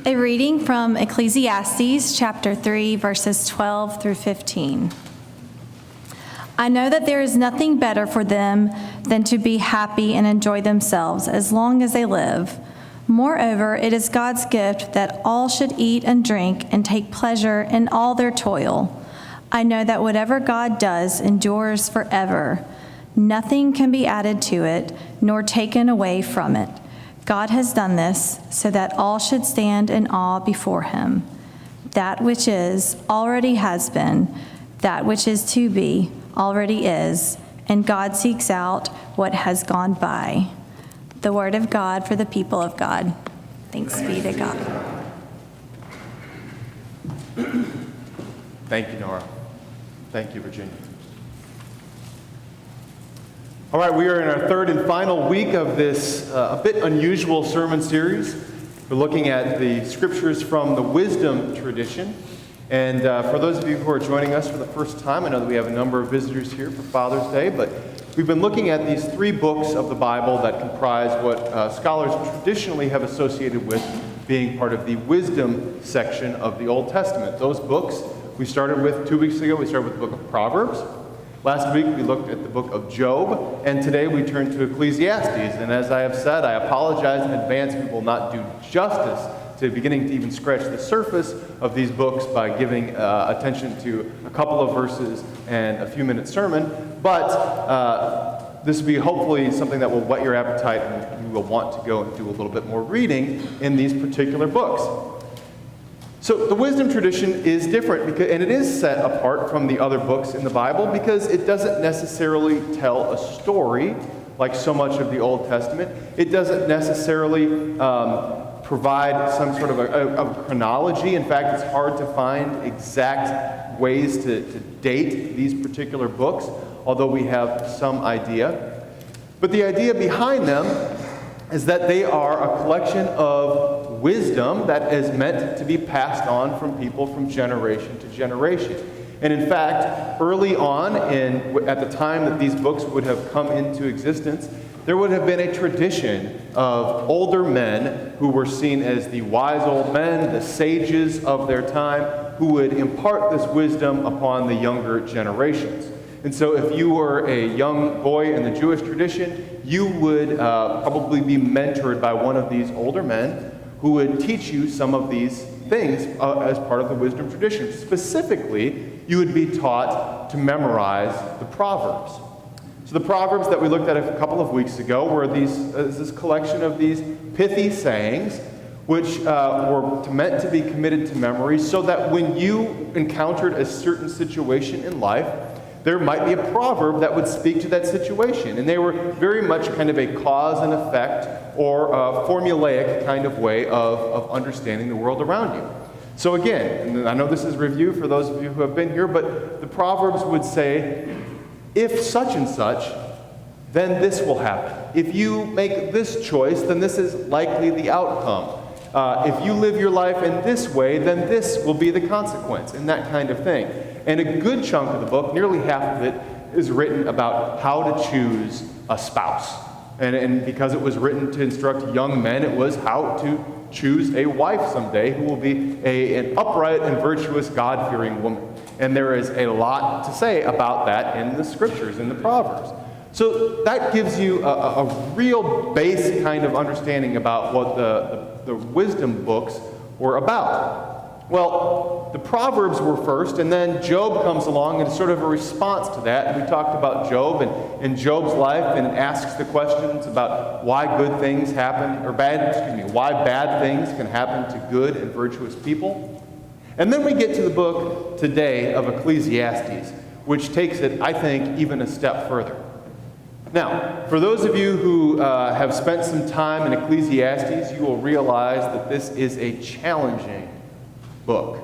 A reading from Ecclesiastes chapter 3, verses 12 through 15. I know that there is nothing better for them than to be happy and enjoy themselves as long as they live. Moreover, it is God's gift that all should eat and drink and take pleasure in all their toil. I know that whatever God does endures forever. Nothing can be added to it, nor taken away from it. God has done this so that all should stand in awe before him. That which is already has been, that which is to be already is, and God seeks out what has gone by. The word of God for the people of God. Thanks be to God. Thank you, Nora. Thank you, Virginia. All right, we are in our third and final week of this a bit unusual sermon series. We're looking at the scriptures from the wisdom tradition. And for those of you who are joining us for the first time, I know that we have a number of visitors here for Father's Day, but we've been looking at these three books of the Bible that comprise what scholars traditionally have associated with being part of the wisdom section of the Old Testament. Those books we started with 2 weeks ago. We started with the book of Proverbs. Last week we looked at the book of Job, and today we turn to Ecclesiastes. And as I have said, I apologize in advance. We will not do justice to beginning to even scratch the surface of these books by giving attention to a couple of verses and a few-minute sermon. But this will be hopefully something that will whet your appetite, and you will want to go and do a little bit more reading in these particular books. So the wisdom tradition is different, because, and it is set apart from the other books in the Bible because it doesn't necessarily tell a story like so much of the Old Testament. It doesn't necessarily provide some sort of a chronology. In fact, it's hard to find exact ways to date these particular books, although we have some idea. But the idea behind them is that they are a collection of wisdom that is meant to be passed on from people from generation to generation. And in fact, early on, at the time that these books would have come into existence, there would have been a tradition of older men who were seen as the wise old men, the sages of their time, who would impart this wisdom upon the younger generations. And so if you were a young boy in the Jewish tradition, you would probably be mentored by one of these older men who would teach you some of these things as part of the wisdom tradition. Specifically, you would be taught to memorize the Proverbs. So the Proverbs that we looked at a couple of weeks ago were this collection of these pithy sayings, which were meant to be committed to memory so that when you encountered a certain situation in life, there might be a proverb that would speak to that situation. And they were very much kind of a cause and effect or a formulaic kind of way of understanding the world around you. So again, and I know this is review for those of you who have been here, but the Proverbs would say, if such and such, then this will happen. If you make this choice, then this is likely the outcome. If you live your life in this way, then this will be the consequence, and that kind of thing. And a good chunk of the book, nearly half of it, is written about how to choose a spouse. And because it was written to instruct young men, it was how to choose a wife someday who will be an upright and virtuous, God-fearing woman. And there is a lot to say about that in the scriptures, in the Proverbs. So that gives you a real base kind of understanding about what the wisdom books were about. Well, the Proverbs were first, and then Job comes along, and it's sort of a response to that. And we talked about Job and Job's life, and it asks the questions about why good things happen, or why bad things can happen to good and virtuous people. And then we get to the book today of Ecclesiastes, which takes it, I think, even a step further. Now, for those of you who have spent some time in Ecclesiastes, you will realize that this is a challenging book.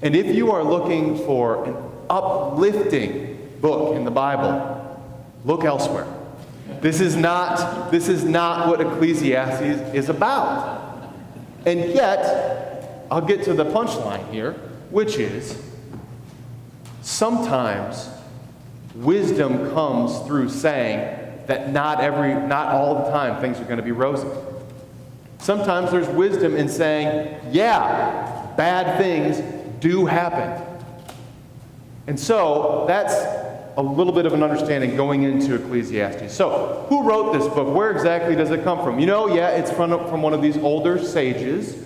And if you are looking for an uplifting book in the Bible, look elsewhere. This is not what Ecclesiastes is about. And yet, I'll get to the punchline here, which is sometimes wisdom comes through saying that not all the time things are going to be rosy. Sometimes there's wisdom in saying, yeah, bad things do happen. And so that's a little bit of an understanding going into Ecclesiastes. So who wrote this book? Where exactly does it come from? It's from one of these older sages,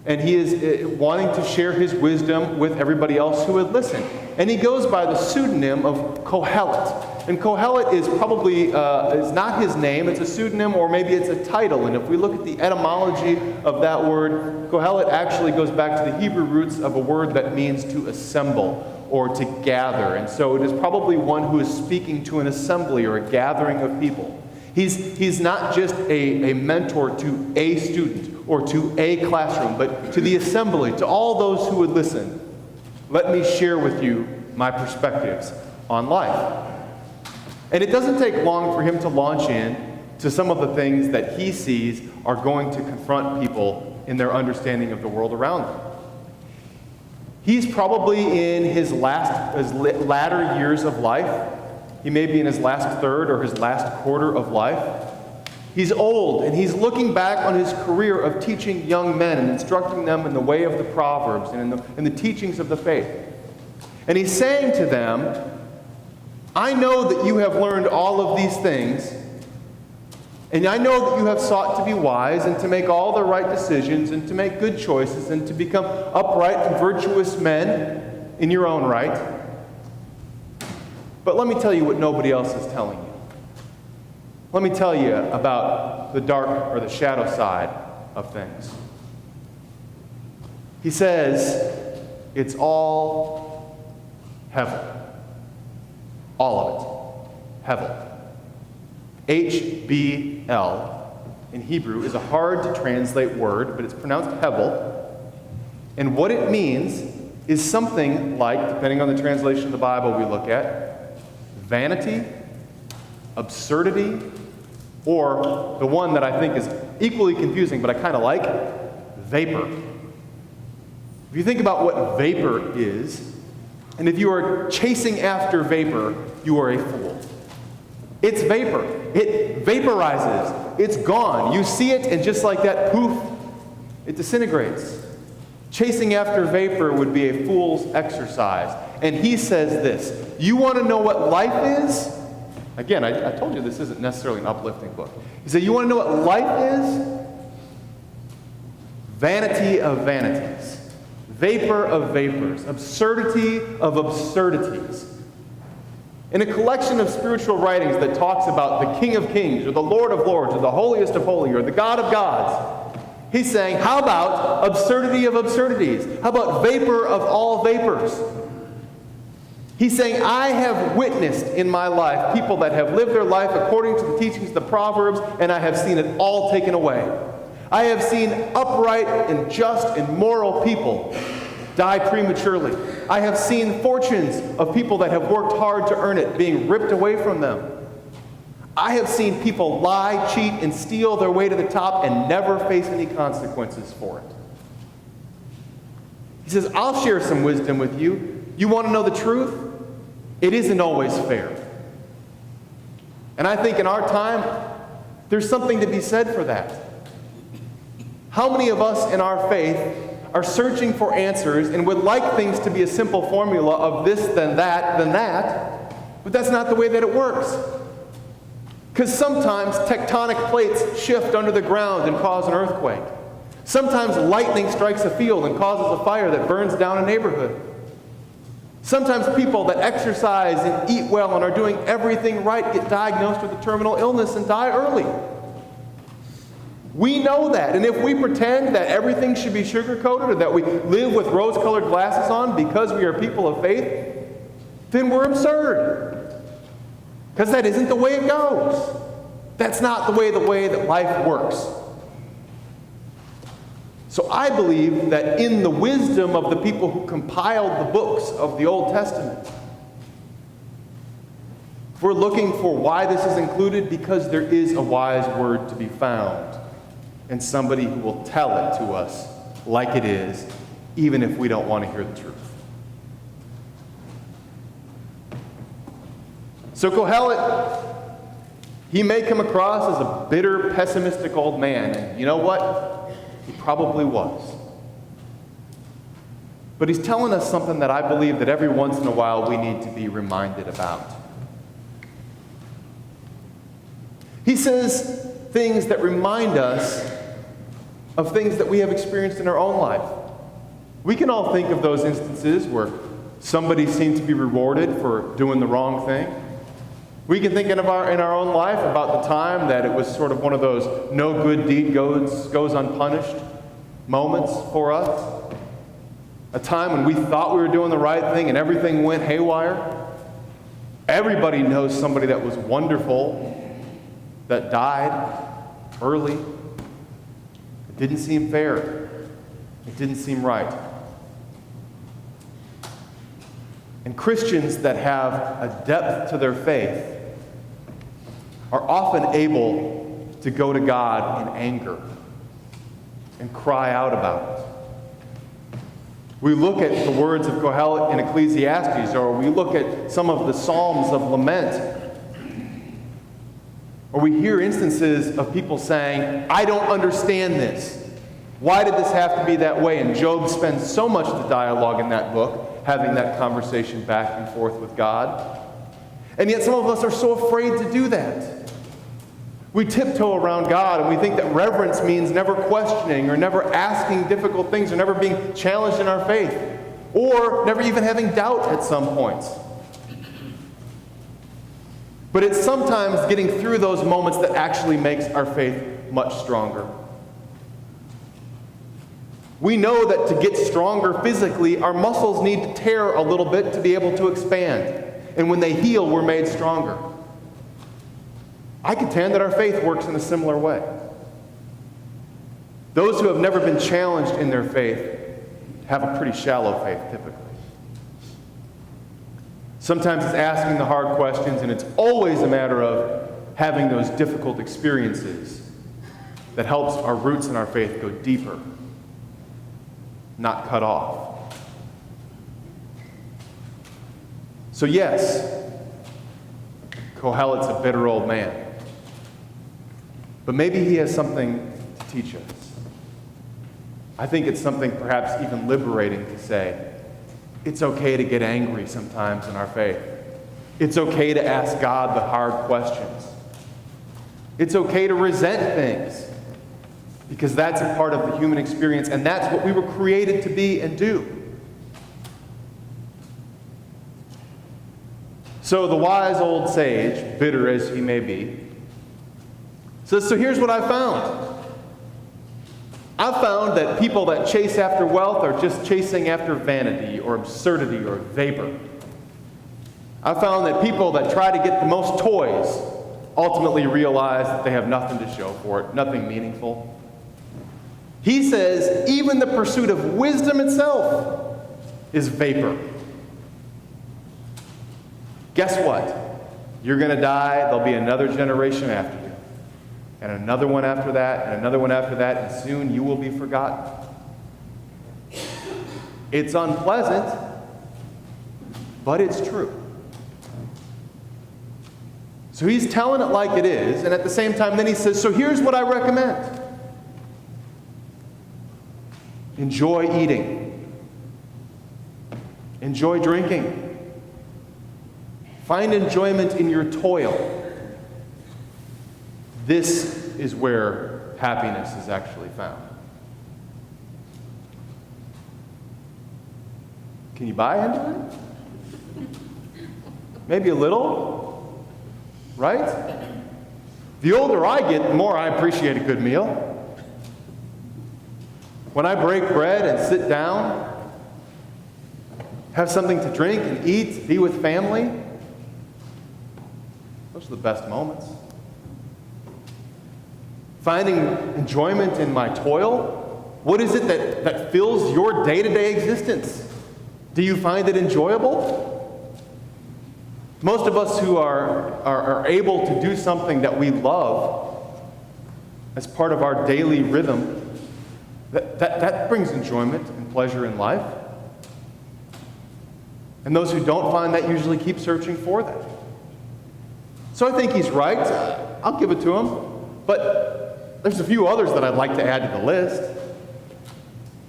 and he is wanting to share his wisdom with everybody else who would listen. And he goes by the pseudonym of Kohelet. And Kohelet is probably is not his name. It's a pseudonym, or maybe it's a title. And if we look at the etymology of that word, Kohelet actually goes back to the Hebrew roots of a word that means to assemble or to gather. And so it is probably one who is speaking to an assembly or a gathering of people. He's not just a mentor to a student or to a classroom, but to the assembly, to all those who would listen. Let me share with you my perspectives on life. And it doesn't take long for him to launch in to some of the things that he sees are going to confront people in their understanding of the world around them. He's probably in his latter years of life. He may be in his last third or his last quarter of life. He's old, and he's looking back on his career of teaching young men and instructing them in the way of the Proverbs and in the teachings of the faith. And he's saying to them, I know that you have learned all of these things, and I know that you have sought to be wise and to make all the right decisions and to make good choices and to become upright and virtuous men in your own right. But let me tell you what nobody else is telling you. Let me tell you about the dark or the shadow side of things. He says, it's all hevel. All of it. Hevel. H-B-L in Hebrew is a hard to translate word, but it's pronounced hevel. And what it means is something like, depending on the translation of the Bible we look at, vanity, absurdity, or the one that I think is equally confusing, but I kind of like, vapor. If you think about what vapor is, and if you are chasing after vapor, you are a fool. It's vapor. It vaporizes. It's gone. You see it, and just like that, poof, it disintegrates. Chasing after vapor would be a fool's exercise. And he says this, you want to know what life is? Again, I told you this isn't necessarily an uplifting book. He said, you want to know what life is? Vanity of vanities. Vapor of vapors. Absurdity of absurdities. In a collection of spiritual writings that talks about the King of Kings, or the Lord of Lords, or the holiest of holy, or the God of gods, he's saying, how about absurdity of absurdities? How about vapor of all vapors? He's saying, I have witnessed in my life people that have lived their life according to the teachings of the Proverbs, and I have seen it all taken away. I have seen upright and just and moral people die prematurely. I have seen fortunes of people that have worked hard to earn it being ripped away from them. I have seen people lie, cheat, and steal their way to the top and never face any consequences for it. He says, I'll share some wisdom with you. You want to know the truth? It isn't always fair. And I think in our time, there's something to be said for that. How many of us in our faith are searching for answers and would like things to be a simple formula of this, then that, but that's not the way that it works. Because sometimes tectonic plates shift under the ground and cause an earthquake. Sometimes lightning strikes a field and causes a fire that burns down a neighborhood. Sometimes people that exercise and eat well and are doing everything right get diagnosed with a terminal illness and die early. We know that, and if we pretend that everything should be sugar-coated or that we live with rose-colored glasses on because we are people of faith, then we're absurd. Because that isn't the way it goes. That's not the way that life works. So I believe that in the wisdom of the people who compiled the books of the Old Testament, if we're looking for why this is included, because there is a wise word to be found. And somebody who will tell it to us like it is, even if we don't want to hear the truth. So Kohelet He may come across as a bitter, pessimistic old man, and you know what? He probably was. But he's telling us something that I believe that every once in a while we need to be reminded about. He says things that remind us of things that we have experienced in our own life. We can all think of those instances where somebody seemed to be rewarded for doing the wrong thing. We can think in our own life about the time that it was sort of one of those no good deed goes unpunished moments for us. A time when we thought we were doing the right thing and everything went haywire. Everybody knows somebody that was wonderful that died early. It didn't seem fair. It didn't seem right. And Christians that have a depth to their faith are often able to go to God in anger and cry out about it. We look at the words of Kohelet in Ecclesiastes, or we look at some of the Psalms of lament, or we hear instances of people saying, I don't understand this. Why did this have to be that way? And Job spends so much of the dialogue in that book having that conversation back and forth with God. And yet some of us are so afraid to do that. We tiptoe around God and we think that reverence means never questioning or never asking difficult things or never being challenged in our faith or never even having doubt at some points. But it's sometimes getting through those moments that actually makes our faith much stronger. We know that to get stronger physically, our muscles need to tear a little bit to be able to expand. And when they heal, we're made stronger. I contend that our faith works in a similar way. Those who have never been challenged in their faith have a pretty shallow faith, typically. Sometimes it's asking the hard questions, and it's always a matter of having those difficult experiences that helps our roots in our faith go deeper, not cut off. So yes, Kohelet's a bitter old man. But maybe he has something to teach us. I think it's something perhaps even liberating to say, it's okay to get angry sometimes in our faith. It's okay to ask God the hard questions. It's okay to resent things, because that's a part of the human experience, and that's what we were created to be and do. So the wise old sage, bitter as he may be, says, so here's what I found. I found that people that chase after wealth are just chasing after vanity or absurdity or vapor. I found that people that try to get the most toys ultimately realize that they have nothing to show for it, nothing meaningful. He says even the pursuit of wisdom itself is vapor. Guess what? You're going to die. There'll be another generation after you. And another one after that, and another one after that, and soon you will be forgotten. It's unpleasant, but it's true. So he's telling it like it is, and at the same time then he says, so here's what I recommend. Enjoy eating. Enjoy drinking. Find enjoyment in your toil. This is where happiness is actually found. Can you buy into it? Maybe a little, right? The older I get, the more I appreciate a good meal. When I break bread and sit down, have something to drink and eat, be with family, those are the best moments. Finding enjoyment in my toil? What is it that fills your day-to-day existence? Do you find it enjoyable? Most of us who are able to do something that we love as part of our daily rhythm, that brings enjoyment and pleasure in life. And those who don't find that usually keep searching for that. So I think he's right. I'll give it to him. But there's a few others that I'd like to add to the list.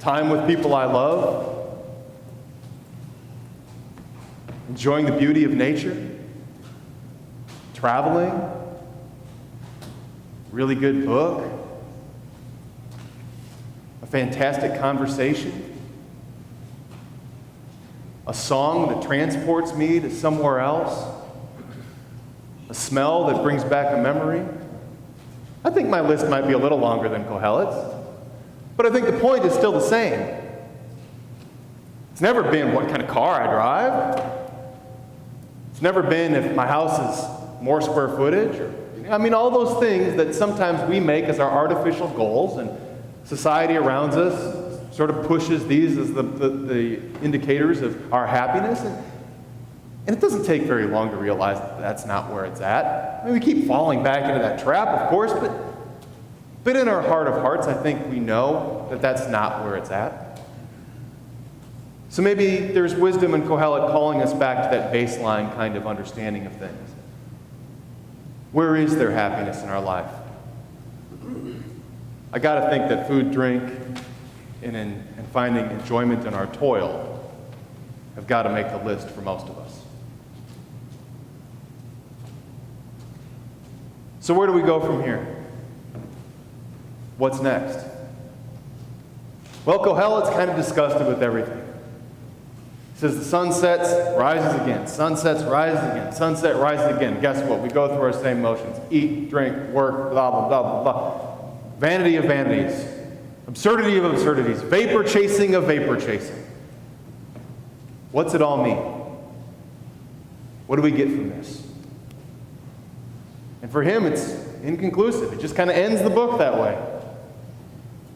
Time with people I love. Enjoying the beauty of nature. Traveling. Really good book. A fantastic conversation. A song that transports me to somewhere else. A smell that brings back a memory. I think my list might be a little longer than Kohelet's, but I think the point is still the same. It's never been what kind of car I drive. It's never been if my house is more square footage. All those things that sometimes we make as our artificial goals, and society around us sort of pushes these as the indicators of our happiness. And it doesn't take very long to realize that that's not where it's at. We keep falling back into that trap, of course, but in our heart of hearts, I think we know that that's not where it's at. So maybe there's wisdom in Kohelet calling us back to that baseline kind of understanding of things. Where is there happiness in our life? I got to think that food, drink, and finding enjoyment in our toil have got to make the list for most of us. So where do we go from here? What's next? Well, Kohelet's kind of disgusted with everything. He says the sun sets, rises again. Sun sets, rises again. Sunset, rises again. Guess what? We go through our same motions. Eat, drink, work, blah, blah, blah, blah, blah. Vanity of vanities. Absurdity of absurdities. Vapor chasing of vapor chasing. What's it all mean? What do we get from this? And for him, it's inconclusive. It just kind of ends the book that way.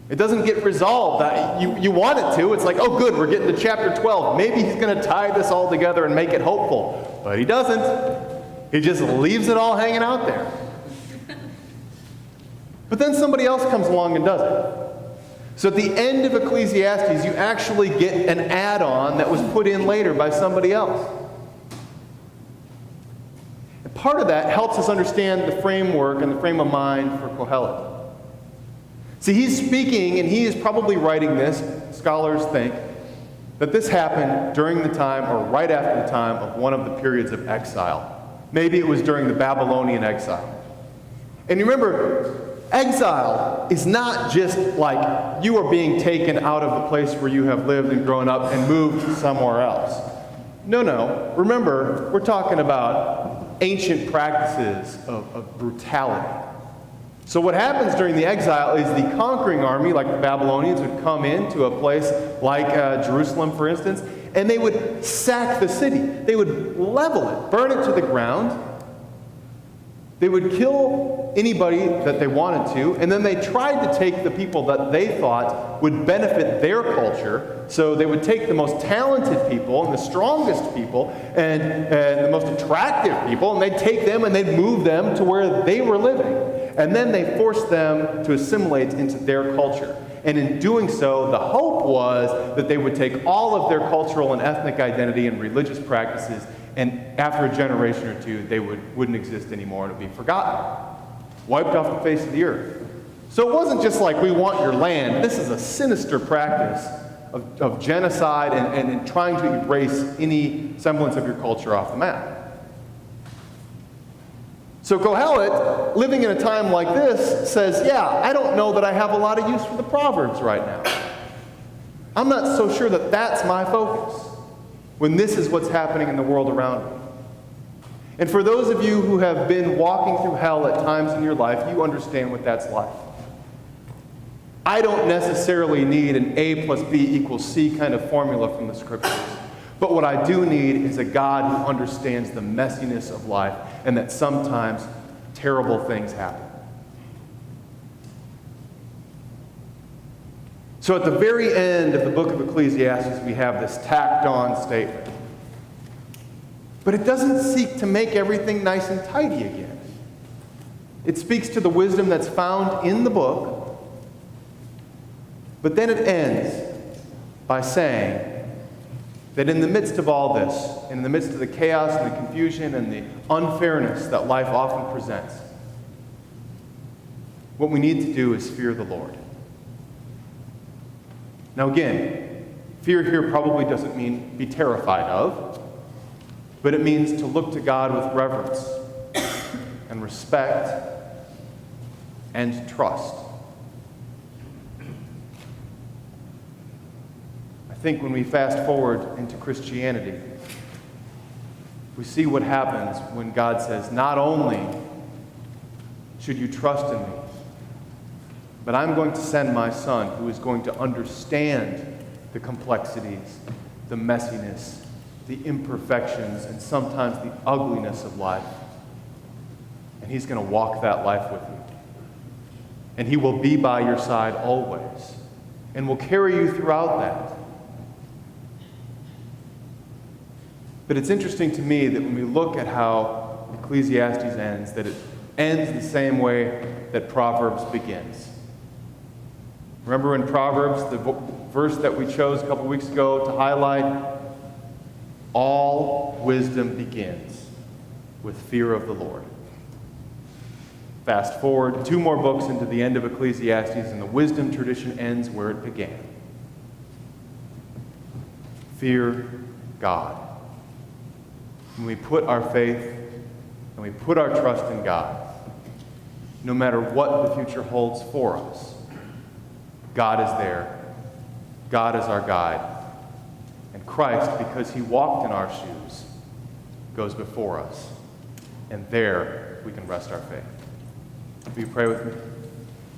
It doesn't get resolved. You want it to. It's like, oh, good, we're getting to chapter 12. Maybe he's going to tie this all together and make it hopeful. But he doesn't. He just leaves it all hanging out there. But then somebody else comes along and does it. So at the end of Ecclesiastes, you actually get an add-on that was put in later by somebody else. And part of that helps us understand the framework and the frame of mind for Kohelet. See, he's speaking, and he is probably writing this, scholars think, that this happened during the time or right after the time of one of the periods of exile. Maybe it was during the Babylonian exile. And you remember, exile is not just like you are being taken out of the place where you have lived and grown up and moved somewhere else. No. Remember, we're talking about ancient practices of brutality. So what happens during the exile is the conquering army, like the Babylonians, would come into a place like Jerusalem, for instance, and they would sack the city. They would level it, burn it to the ground. They would kill anybody that they wanted to, and then they tried to take the people that they thought would benefit their culture. So they would take the most talented people and the strongest people and the most attractive people, and they'd take them and they'd move them to where they were living. And then they forced them to assimilate into their culture. And in doing so, the hope was that they would take all of their cultural and ethnic identity and religious practices, and after a generation or two, they wouldn't exist anymore and it would be forgotten, wiped off the face of the earth. So it wasn't just like, we want your land. This is a sinister practice of genocide and trying to erase any semblance of your culture off the map. So Kohelet, living in a time like this, says, yeah, I don't know that I have a lot of use for the Proverbs right now. I'm not so sure that that's my focus when this is what's happening in the world around me. And for those of you who have been walking through hell at times in your life, you understand what that's like. I don't necessarily need an A plus B equals C kind of formula from the scriptures. But what I do need is a God who understands the messiness of life and that sometimes terrible things happen. So at the very end of the book of Ecclesiastes, we have this tacked on statement. But it doesn't seek to make everything nice and tidy again. It speaks to the wisdom that's found in the book, but then it ends by saying, that in the midst of all this, in the midst of the chaos and the confusion and the unfairness that life often presents, what we need to do is fear the Lord. Now again, fear here probably doesn't mean be terrified of, but it means to look to God with reverence and respect and trust. I think when we fast forward into Christianity, we see what happens when God says, not only should you trust in me, but I'm going to send my Son who is going to understand the complexities, the messiness, the imperfections, and sometimes the ugliness of life. And he's going to walk that life with you. And he will be by your side always, and will carry you throughout that. But it's interesting to me that when we look at how Ecclesiastes ends, that it ends the same way that Proverbs begins. Remember in Proverbs, the verse that we chose a couple weeks ago to highlight? All wisdom begins with fear of the Lord. Fast forward 2 more books into the end of Ecclesiastes, and the wisdom tradition ends where it began. Fear God. When we put our faith and we put our trust in God, no matter what the future holds for us, God is there. God is our guide. And Christ, because he walked in our shoes, goes before us. And there we can rest our faith. Will you pray with me?